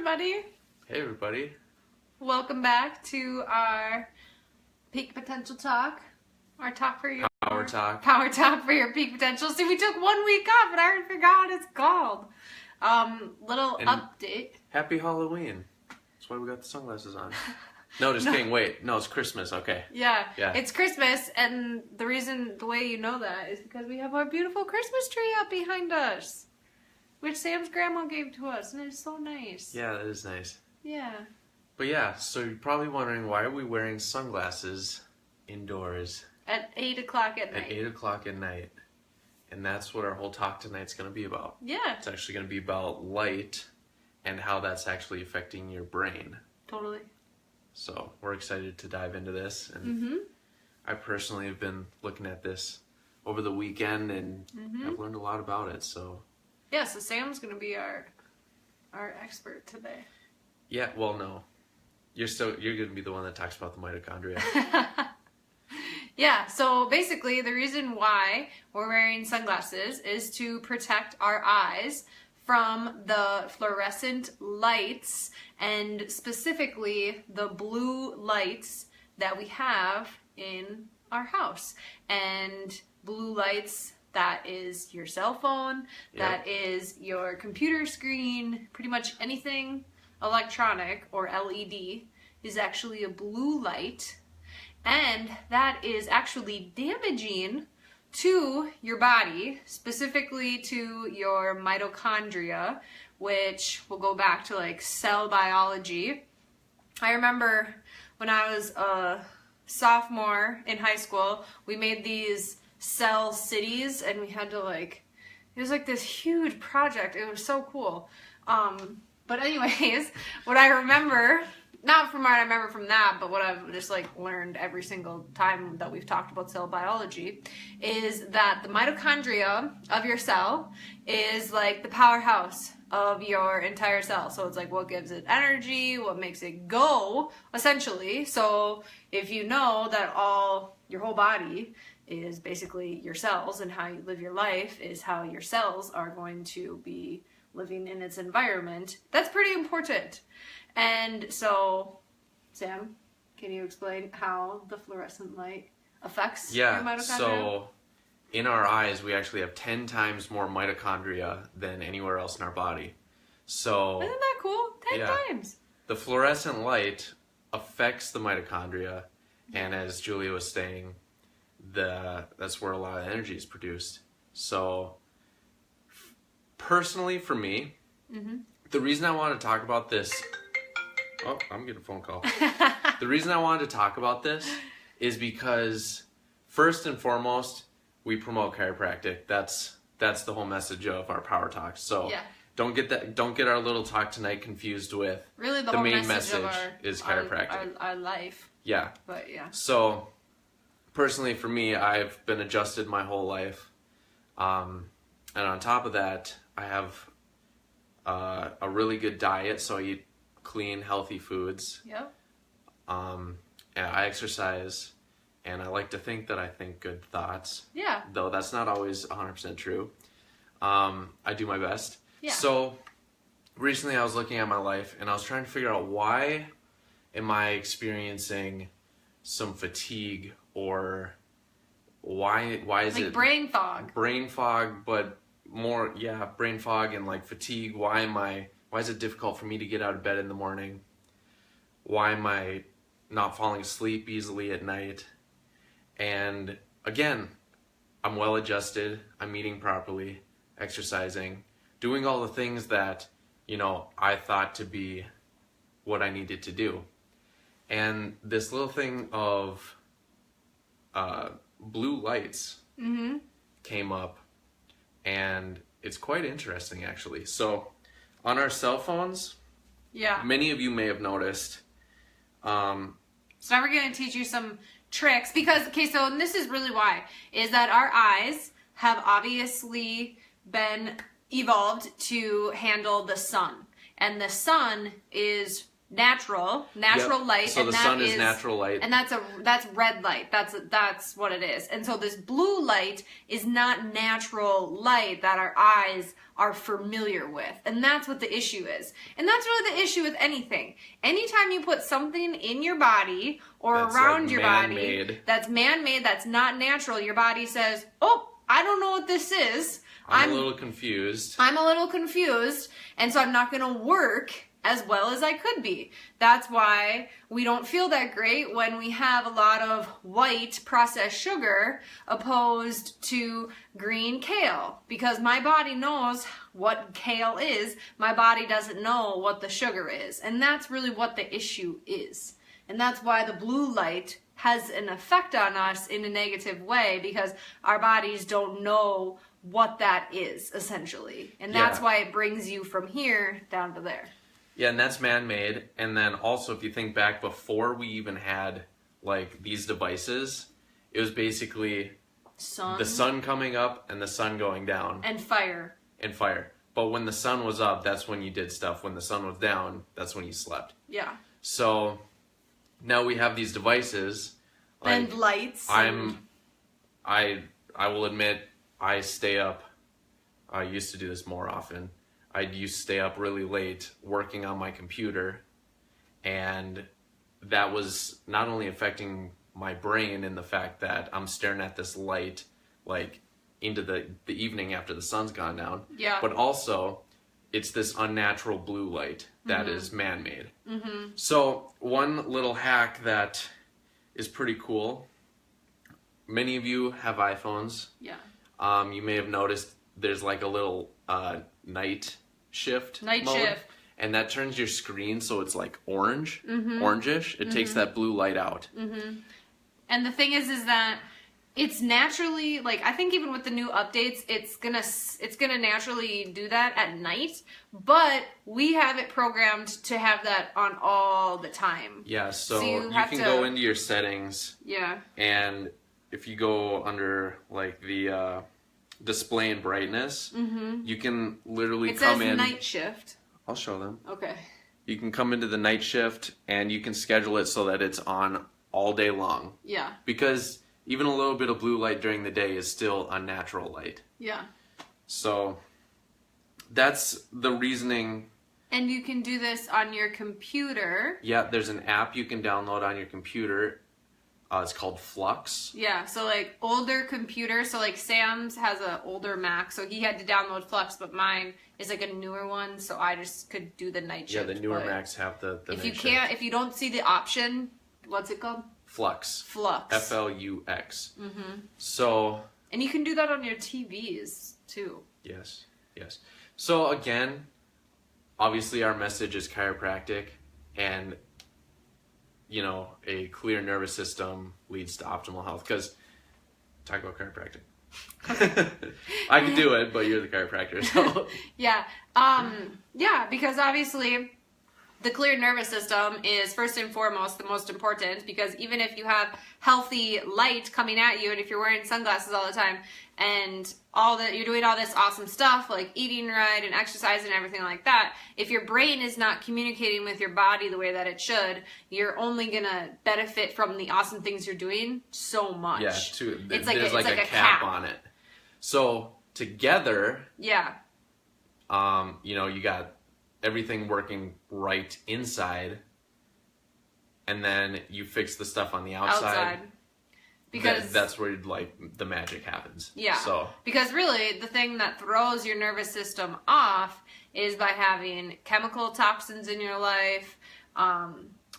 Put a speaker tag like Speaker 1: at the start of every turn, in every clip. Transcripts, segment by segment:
Speaker 1: everybody.
Speaker 2: Hey everybody.
Speaker 1: Welcome back to our Peak Potential Talk. Our talk for your
Speaker 2: Power Talk.
Speaker 1: Power Talk for your peak potential. See, we took 1 week off and I already forgot what it's called. Little
Speaker 2: And
Speaker 1: update.
Speaker 2: Happy Halloween. That's why we got the sunglasses on. No, just kidding. Wait. No, it's Christmas. Okay.
Speaker 1: Yeah.
Speaker 2: Yeah.
Speaker 1: It's Christmas, and the way you know that is because we have our beautiful Christmas tree up behind us, which Sam's grandma gave to us, and it's so nice.
Speaker 2: Yeah, that is nice.
Speaker 1: Yeah.
Speaker 2: But yeah, so you're probably wondering, why are we wearing sunglasses indoors
Speaker 1: At 8 o'clock at night.
Speaker 2: at 8 o'clock at night? And that's what our whole talk tonight's going to be about.
Speaker 1: Yeah.
Speaker 2: It's actually going to be about light and how that's actually affecting your brain.
Speaker 1: Totally.
Speaker 2: So we're excited to dive into this. And I personally have been looking at this over the weekend, and I've learned a lot about it. So
Speaker 1: Yeah, so Sam's going to be our expert today.
Speaker 2: yeah, well, no. You're going to be the one that talks about the mitochondria.
Speaker 1: Yeah, so basically the reason why we're wearing sunglasses is to protect our eyes from the fluorescent lights, and specifically the blue lights that we have in our house. And blue lights, that is your cell phone, that is your computer screen, pretty much anything electronic or LED is actually a blue light, and that is actually damaging to your body, specifically to your mitochondria, which will go back to like cell biology. I remember when I was a sophomore in high school, we made these cell cities, and we had to it was like this huge project. It was so cool. But anyways, what I remember, not from what I remember from that, but what I've just learned every single time that we've talked about cell biology, is that the mitochondria of your cell is like the powerhouse of your entire cell. So it's like what gives it energy, what makes it go, essentially. So if you know that your whole body is basically your cells, and how you live your life is how your cells are going to be living in its environment, that's pretty important. And so, Sam, can you explain how the fluorescent light affects your mitochondria?
Speaker 2: So in our eyes, we actually have 10 times more mitochondria than anywhere else in our body. So
Speaker 1: isn't that cool? 10 times.
Speaker 2: The fluorescent light affects the mitochondria, and as Julia was saying, that's where a lot of energy is produced. So personally, for me, the reason I want to talk about this... Oh, I'm getting a phone call. The reason I wanted to talk about this is because, first and foremost, we promote chiropractic. That's the whole message of our Power Talks. So don't get our little talk tonight confused with
Speaker 1: really the
Speaker 2: whole
Speaker 1: main
Speaker 2: message is chiropractic.
Speaker 1: Our life.
Speaker 2: Yeah.
Speaker 1: But yeah.
Speaker 2: So personally, for me, I've been adjusted my whole life, and on top of that, I have a really good diet. So I eat clean, healthy foods.
Speaker 1: Yep.
Speaker 2: And I exercise, and I like to think that I think good thoughts.
Speaker 1: Yeah.
Speaker 2: Though that's not always 100% true. I do my best.
Speaker 1: Yeah.
Speaker 2: So recently I was looking at my life, and I was trying to figure out, why am I experiencing some fatigue, or why is it
Speaker 1: brain fog?
Speaker 2: Brain fog, but more, brain fog and fatigue. Why is it difficult for me to get out of bed in the morning? Why am I not falling asleep easily at night? And again, I'm well adjusted, I'm eating properly, exercising, doing all the things that, I thought to be what I needed to do. And this little thing of blue lights came up, and it's quite interesting, actually. So on our cell phones, many of you may have noticed.
Speaker 1: So now we're going to teach you some tricks, because, so this is really why, is that our eyes have obviously been evolved to handle the sun. And the sun is natural
Speaker 2: Yep.
Speaker 1: light.
Speaker 2: So
Speaker 1: and
Speaker 2: the
Speaker 1: that
Speaker 2: sun is natural light.
Speaker 1: And that's red light. That's what it is. And so this blue light is not natural light that our eyes are familiar with. And that's what the issue is. And that's really the issue with anything. Anytime you put something in your body or
Speaker 2: That's
Speaker 1: around
Speaker 2: like
Speaker 1: your
Speaker 2: man-made.
Speaker 1: body that's man-made, that's not natural, your body says, oh, I don't know what this is.
Speaker 2: I'm a little confused.
Speaker 1: I'm a little confused, and so I'm not going to work as well as I could be. That's why we don't feel that great when we have a lot of white processed sugar opposed to green kale, because my body knows what kale is. My body doesn't know what the sugar is, and that's really what the issue is. And that's why the blue light has an effect on us in a negative way, because our bodies don't know what that is, essentially. And that's why it brings you from here down to there.
Speaker 2: Yeah, and that's man-made. And then also, if you think back before we even had like these devices, it was basically the sun coming up and the sun going down.
Speaker 1: And fire.
Speaker 2: And fire. But when the sun was up, that's when you did stuff. When the sun was down, that's when you slept.
Speaker 1: Yeah.
Speaker 2: So now we have these devices. Like,
Speaker 1: and lights.
Speaker 2: I will admit, I stay up. I used to do this more often. I used to stay up really late working on my computer, and that was not only affecting my brain in the fact that I'm staring at this light like into the evening after the sun's gone down, but also it's this unnatural blue light that is man-made. So one little hack that is pretty cool. Many of you have iPhones.
Speaker 1: Yeah.
Speaker 2: You may have noticed there's like a little night shift mode, and that turns your screen so it's like orangish. It takes that blue light out.
Speaker 1: And the thing is that it's naturally, like, I think even with the new updates, it's gonna naturally do that at night, but we have it programmed to have that on all the time.
Speaker 2: Yeah, so you can go into your settings.
Speaker 1: Yeah.
Speaker 2: And if you go under like the display and brightness, you can literally come in.
Speaker 1: It says night shift.
Speaker 2: I'll show them.
Speaker 1: Okay.
Speaker 2: You can come into the night shift and you can schedule it so that it's on all day long.
Speaker 1: Yeah.
Speaker 2: Because even a little bit of blue light during the day is still unnatural light.
Speaker 1: Yeah.
Speaker 2: So that's the reasoning.
Speaker 1: And you can do this on your computer.
Speaker 2: Yeah, there's an app you can download on your computer. It's called Flux.
Speaker 1: Yeah, so like older computers, so like Sam's has an older Mac, so he had to download Flux, but mine is like a newer one, so I just could do the night shift.
Speaker 2: Yeah, the newer Macs have the
Speaker 1: if
Speaker 2: night
Speaker 1: you
Speaker 2: shift.
Speaker 1: if you don't see the option, what's it called?
Speaker 2: Flux.
Speaker 1: Flux.
Speaker 2: F-L-U-X. So.
Speaker 1: And you can do that on your TVs too.
Speaker 2: Yes. So again, obviously our message is chiropractic, and you know, a clear nervous system leads to optimal health. Because talk about chiropractic. I can do it, but you're the chiropractor. So.
Speaker 1: Yeah. Because obviously the clear nervous system is first and foremost the most important, because even if you have healthy light coming at you, and if you're wearing sunglasses all the time and you're doing all this awesome stuff like eating right and exercise and everything like that, if your brain is not communicating with your body the way that it should, you're only gonna benefit from the awesome things you're doing so much.
Speaker 2: Yeah,
Speaker 1: there's
Speaker 2: like a cap on it. So together, you know, you got everything working right inside, and then you fix the stuff on the outside. Because that's where like the magic happens. Yeah. So
Speaker 1: because really the thing that throws your nervous system off is by having chemical toxins in your life,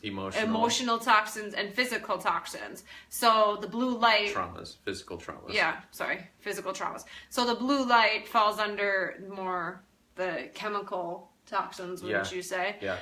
Speaker 1: emotional toxins, and physical toxins. So the blue light
Speaker 2: physical traumas.
Speaker 1: Yeah, sorry, physical traumas. So the blue light falls under more the chemical toxins, wouldn't you say?
Speaker 2: Yeah.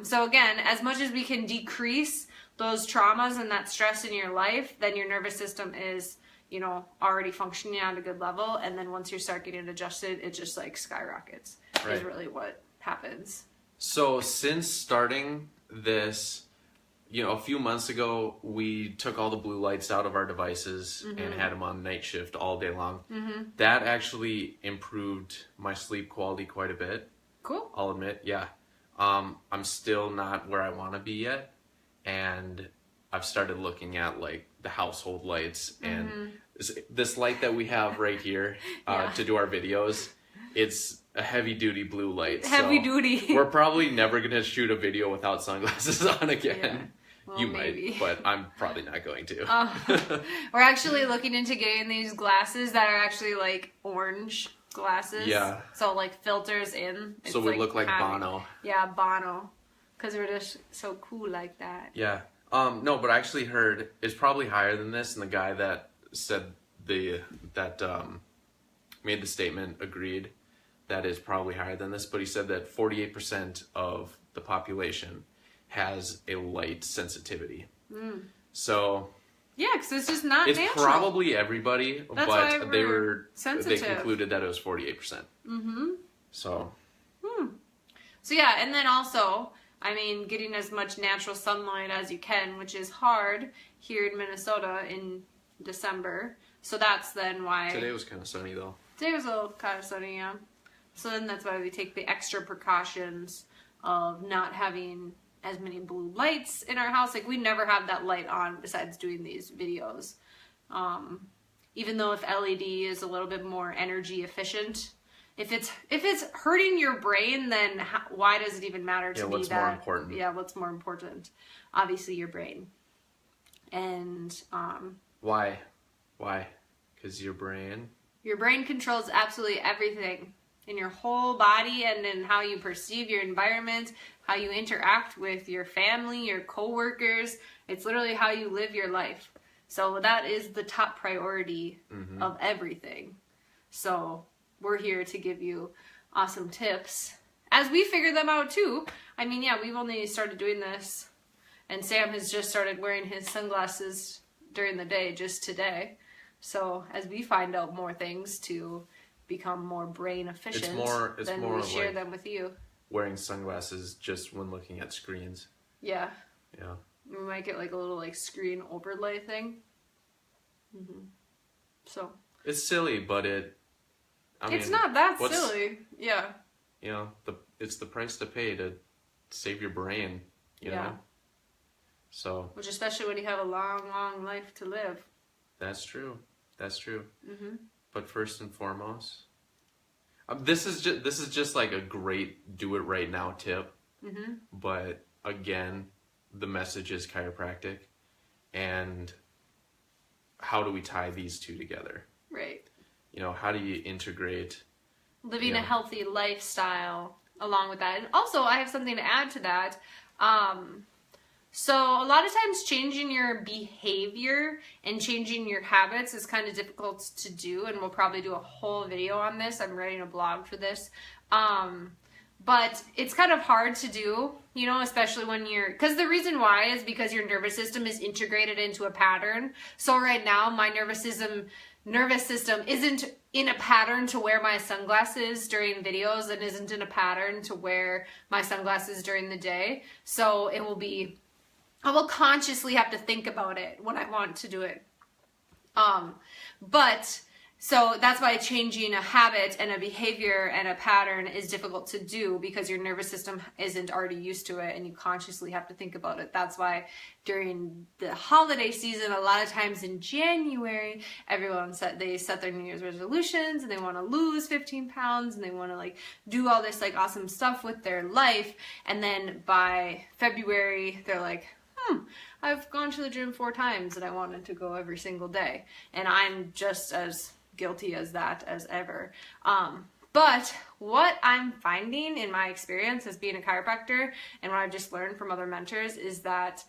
Speaker 1: So again, as much as we can decrease those traumas and that stress in your life, then your nervous system is, you know, already functioning at a good level. And then once you start getting adjusted, it just like skyrockets. Right. Is really what happens.
Speaker 2: So since starting this, you know, a few months ago, we took all the blue lights out of our devices and had them on night shift all day long. That actually improved my sleep quality quite a bit.
Speaker 1: Cool.
Speaker 2: I'll admit, yeah. I'm still not where I want to be yet, and I've started looking at like the household lights and this light that we have right here to do our videos. It's a heavy duty blue light.
Speaker 1: Heavy duty.
Speaker 2: We're probably never gonna shoot a video without sunglasses on again.
Speaker 1: Yeah. Well,
Speaker 2: you
Speaker 1: maybe.
Speaker 2: might, but I'm probably not going to.
Speaker 1: We're actually looking into getting these glasses that are actually like orange glasses.
Speaker 2: Yeah.
Speaker 1: So like filters in. It's
Speaker 2: So we look like
Speaker 1: having-
Speaker 2: Bono.
Speaker 1: Yeah, Bono. Because we're just so cool like that.
Speaker 2: Yeah. No, but I actually heard it's probably higher than this, and the guy that said made the statement agreed that is probably higher than this, but he said that 48% of the population has a light sensitivity. So
Speaker 1: Yeah, because it's just not
Speaker 2: it's
Speaker 1: natural.
Speaker 2: probably everybody,
Speaker 1: That's why
Speaker 2: but
Speaker 1: we're
Speaker 2: they
Speaker 1: sensitive.
Speaker 2: concluded that it was 48%. So
Speaker 1: So yeah, and then also, I mean, getting as much natural sunlight as you can, which is hard here in Minnesota in December. So that's then why...
Speaker 2: today was kind of sunny though.
Speaker 1: Today was a little kind of sunny, yeah. So then that's why we take the extra precautions of not having as many blue lights in our house. Like, we never have that light on besides doing these videos. Even though if LED is a little bit more energy efficient, if it's hurting your brain, then why does it even matter to me?
Speaker 2: What's more important?
Speaker 1: Yeah, what's more important? Obviously, your brain. And
Speaker 2: Why? Because your brain
Speaker 1: controls absolutely everything in your whole body and in how you perceive your environment, how you interact with your family, your coworkers. It's literally how you live your life. So that is the top priority of everything. So we're here to give you awesome tips as we figure them out too. I mean, yeah, we've only started doing this, and Sam has just started wearing his sunglasses during the day just today. So as we find out more things to become more brain efficient, then we share
Speaker 2: like
Speaker 1: them with you.
Speaker 2: wearing sunglasses just when looking at screens.
Speaker 1: Yeah.
Speaker 2: Yeah.
Speaker 1: We might get like a little like screen overlay thing. So
Speaker 2: It's silly, but
Speaker 1: it's not that silly. Yeah.
Speaker 2: You know, it's the price to pay to save your brain, you know? So.
Speaker 1: Which, especially when you have a long, long life to live.
Speaker 2: That's true. But first and foremost, this is just like a great do it right now tip. But again, the message is chiropractic, and how do we tie these two together? Right. You know, how do you integrate
Speaker 1: living a healthy lifestyle along with that? And also, I have something to add to that. So a lot of times changing your behavior and changing your habits is kind of difficult to do, and we'll probably do a whole video on this. I'm writing a blog for this. But it's kind of hard to do, you know, especially when because the reason why is because your nervous system is integrated into a pattern. So right now, my nervous system isn't in a pattern to wear my sunglasses during videos and isn't in a pattern to wear my sunglasses during the day. So I will consciously have to think about it when I want to do it. So that's why changing a habit and a behavior and a pattern is difficult to do, because your nervous system isn't already used to it and you consciously have to think about it. That's why during the holiday season, a lot of times in January, everyone set their New Year's resolutions and they want to lose 15 pounds and they want to like do all this like awesome stuff with their life. And then by February, they're like, I've gone to the gym 4 times and I wanted to go every single day. And I'm just as guilty as that as ever. But what I'm finding in my experience as being a chiropractor and what I've just learned from other mentors is that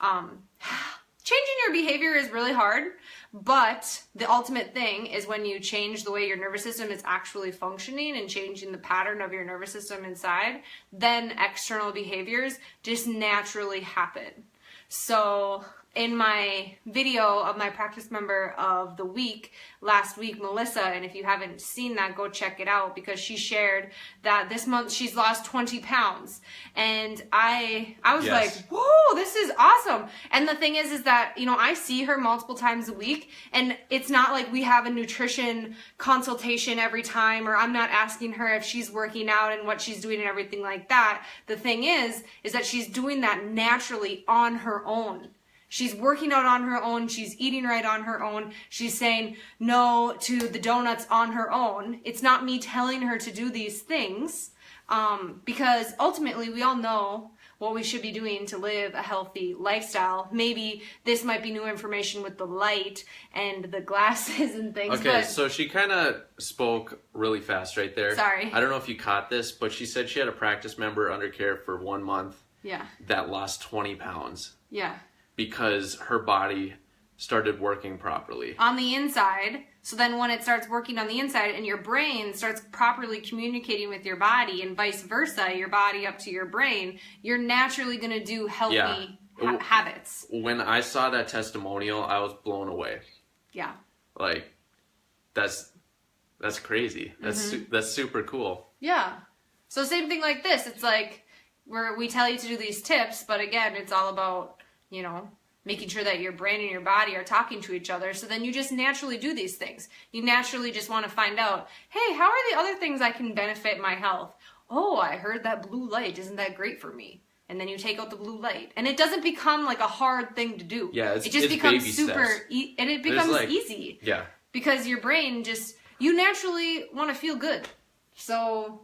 Speaker 1: changing your behavior is really hard, but the ultimate thing is when you change the way your nervous system is actually functioning and changing the pattern of your nervous system inside, then external behaviors just naturally happen. So in my video of my practice member of the week last week, Melissa, and if you haven't seen that, go check it out, because she shared that this month she's lost 20 pounds. And I was like, whoa, this is awesome. And the thing is that, you know, I see her multiple times a week, and it's not like we have a nutrition consultation every time, or I'm not asking her if she's working out and what she's doing and everything like that. The thing is that she's doing that naturally on her own. She's working out on her own. She's eating right on her own. She's saying no to the donuts on her own. It's not me telling her to do these things, because ultimately we all know what we should be doing to live a healthy lifestyle. Maybe this might be new information with the light and the glasses and things.
Speaker 2: Okay, so she kind of spoke really fast right there.
Speaker 1: Sorry.
Speaker 2: I don't know if you caught this, but she said she had a practice member under care for 1 month.
Speaker 1: Yeah.
Speaker 2: That lost 20 pounds.
Speaker 1: Yeah.
Speaker 2: Because her body started working properly.
Speaker 1: On the inside. So then when it starts working on the inside and your brain starts properly communicating with your body and vice versa, your body up to your brain, you're naturally going to do healthy habits.
Speaker 2: When I saw that testimonial, I was blown away.
Speaker 1: Yeah.
Speaker 2: Like, that's crazy. That's super cool.
Speaker 1: Yeah. So same thing like this. It's like we tell you to do these tips, but again, it's all about, you know, making sure that your brain and your body are talking to each other. So then you just naturally do these things. You naturally just want to find out, hey, how are the other things I can benefit my health? Oh, I heard that blue light. Isn't that great for me? And then you take out the blue light. And it doesn't become like a hard thing to do.
Speaker 2: Yeah,
Speaker 1: it just becomes super, and it becomes
Speaker 2: like,
Speaker 1: easy.
Speaker 2: Yeah.
Speaker 1: Because your brain you naturally want to feel good. So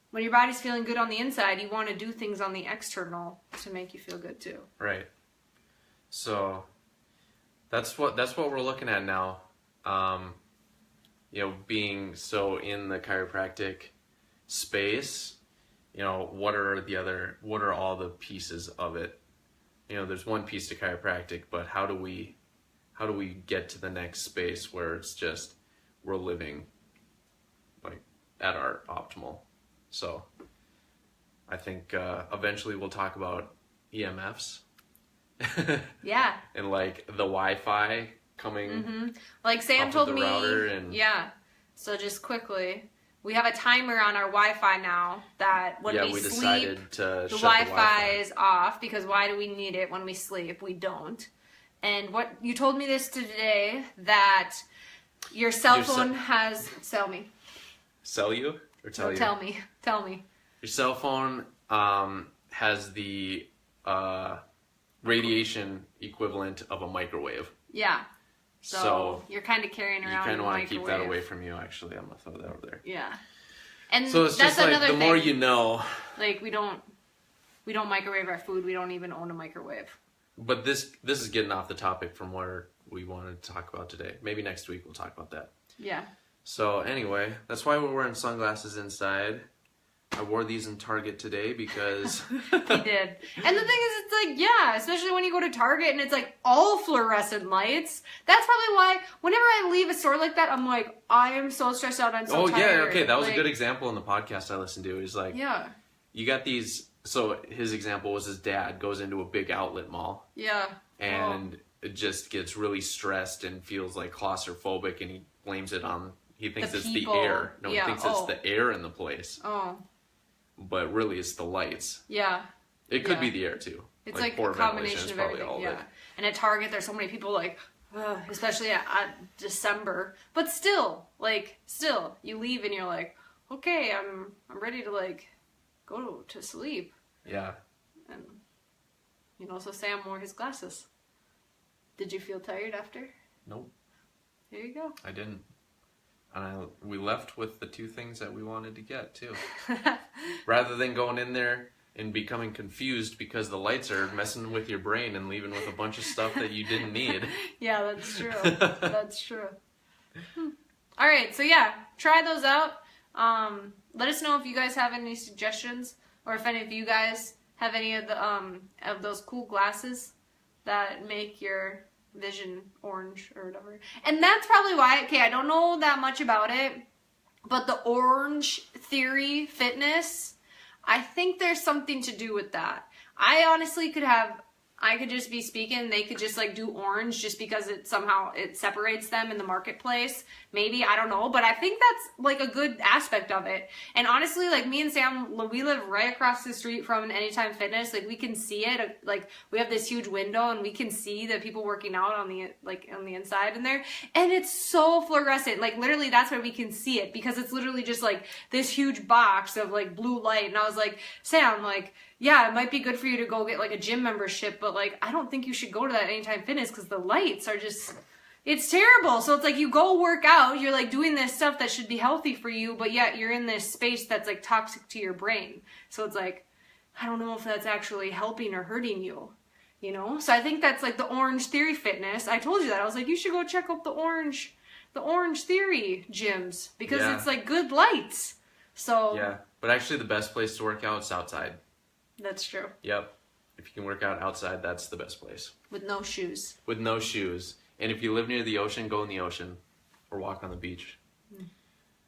Speaker 1: when your body's feeling good on the inside, you want to do things on the external to make you feel good too.
Speaker 2: Right. So that's what we're looking at now. You know, being so in the chiropractic space, you know, what are all the pieces of it? You know, there's one piece to chiropractic, but how do we get to the next space where it's just we're living like at our optimal? So I think eventually we'll talk about EMFs.
Speaker 1: Yeah.
Speaker 2: And like the Wi-Fi coming.
Speaker 1: Like Sam told me.
Speaker 2: Router and...
Speaker 1: Yeah. So just quickly, we have a timer on our Wi-Fi now that when we sleep,
Speaker 2: decided to
Speaker 1: the
Speaker 2: shut
Speaker 1: Wi-Fi is off, because why do we need it when we sleep? We don't. And what you told me this today, that your cell phone has... Sell me.
Speaker 2: Sell you? Or tell you?
Speaker 1: Tell me. Tell me.
Speaker 2: Your cell phone has the radiation equivalent of a microwave.
Speaker 1: Yeah. So you're kind of carrying around.
Speaker 2: You kind of want to keep that away from you. Actually, I'm gonna throw that over there.
Speaker 1: Yeah. And
Speaker 2: so it's
Speaker 1: that's
Speaker 2: just like
Speaker 1: another
Speaker 2: the
Speaker 1: thing.
Speaker 2: more you know.
Speaker 1: Like we don't microwave our food. We don't even own a microwave.
Speaker 2: But this is getting off the topic from where we wanted to talk about today. Maybe next week we'll talk about that.
Speaker 1: Yeah.
Speaker 2: So anyway, that's why we're wearing sunglasses inside. I wore these in Target today because...
Speaker 1: He did. And the thing is, it's like, yeah, especially when you go to Target and it's like all fluorescent lights. That's probably why whenever I leave a store like that, I'm like, I am so stressed out. I'm so tired.
Speaker 2: Oh, yeah, okay. That was a good example in the podcast I listened to. He's like,
Speaker 1: yeah,
Speaker 2: you got these... So his example was his dad goes into a big outlet mall.
Speaker 1: Yeah.
Speaker 2: And it just gets really stressed and feels like claustrophobic, and he blames it on... He thinks it's the air. No, he thinks it's the air in the place.
Speaker 1: Oh.
Speaker 2: But really it's the lights.
Speaker 1: Yeah.
Speaker 2: It could be the air too.
Speaker 1: It's like a combination of everything. Yeah. And at Target there's so many people like, especially at December. But still, you leave and you're like, okay, I'm ready to like go to sleep.
Speaker 2: Yeah.
Speaker 1: And so Sam wore his glasses. Did you feel tired after?
Speaker 2: Nope.
Speaker 1: There you go.
Speaker 2: I didn't. And we left with the two things that we wanted to get, too. Rather than going in there and becoming confused because the lights are messing with your brain and leaving with a bunch of stuff that you didn't need.
Speaker 1: Yeah, that's true. That's true. All right, so yeah, try those out. Let us know if you guys have any suggestions, or if any of you guys have any of the of those cool glasses that make your vision orange or whatever. And that's probably why, okay, I don't know that much about it, but the Orange Theory Fitness, I think there's something to do with that. I honestly could have, I could just be speaking, they could just like do orange just because it somehow it separates them in the marketplace. Maybe, I don't know, but I think that's like a good aspect of it. And honestly, like me and Sam, we live right across the street from an Anytime Fitness. Like we can see it, like we have this huge window and we can see the people working out on the inside in there. And it's so fluorescent. Like literally that's where we can see it, because it's literally just like this huge box of like blue light. And I was like, Sam, like, yeah, it might be good for you to go get like a gym membership, but like I don't think you should go to that Anytime Fitness because the lights are just, it's terrible. So it's like you go work out, you're like doing this stuff that should be healthy for you, but yet you're in this space that's like toxic to your brain. So it's like, I don't know if that's actually helping or hurting you, you know? So I think that's like the Orange Theory Fitness. I told you that. I was like, you should go check out the Orange Theory gyms because it's like good lights. So
Speaker 2: yeah, but actually the best place to work out is outside.
Speaker 1: That's true.
Speaker 2: Yep. If you can work out outside, that's the best place.
Speaker 1: With no shoes.
Speaker 2: With no shoes. And if you live near the ocean, go in the ocean or walk on the beach.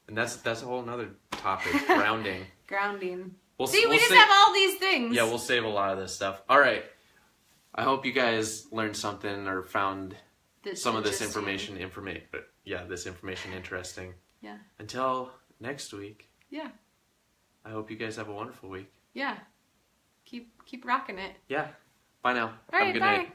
Speaker 2: And that's a whole nother topic, grounding.
Speaker 1: Grounding.
Speaker 2: We
Speaker 1: just have all these things.
Speaker 2: Yeah, we'll save a lot of this stuff. All right. I hope you guys learned something or found some of this information interesting.
Speaker 1: Yeah.
Speaker 2: Until next week.
Speaker 1: Yeah.
Speaker 2: I hope you guys have a wonderful week.
Speaker 1: Yeah. Keep rocking it.
Speaker 2: Yeah. Bye now.
Speaker 1: All right,
Speaker 2: have a good
Speaker 1: bye.
Speaker 2: night.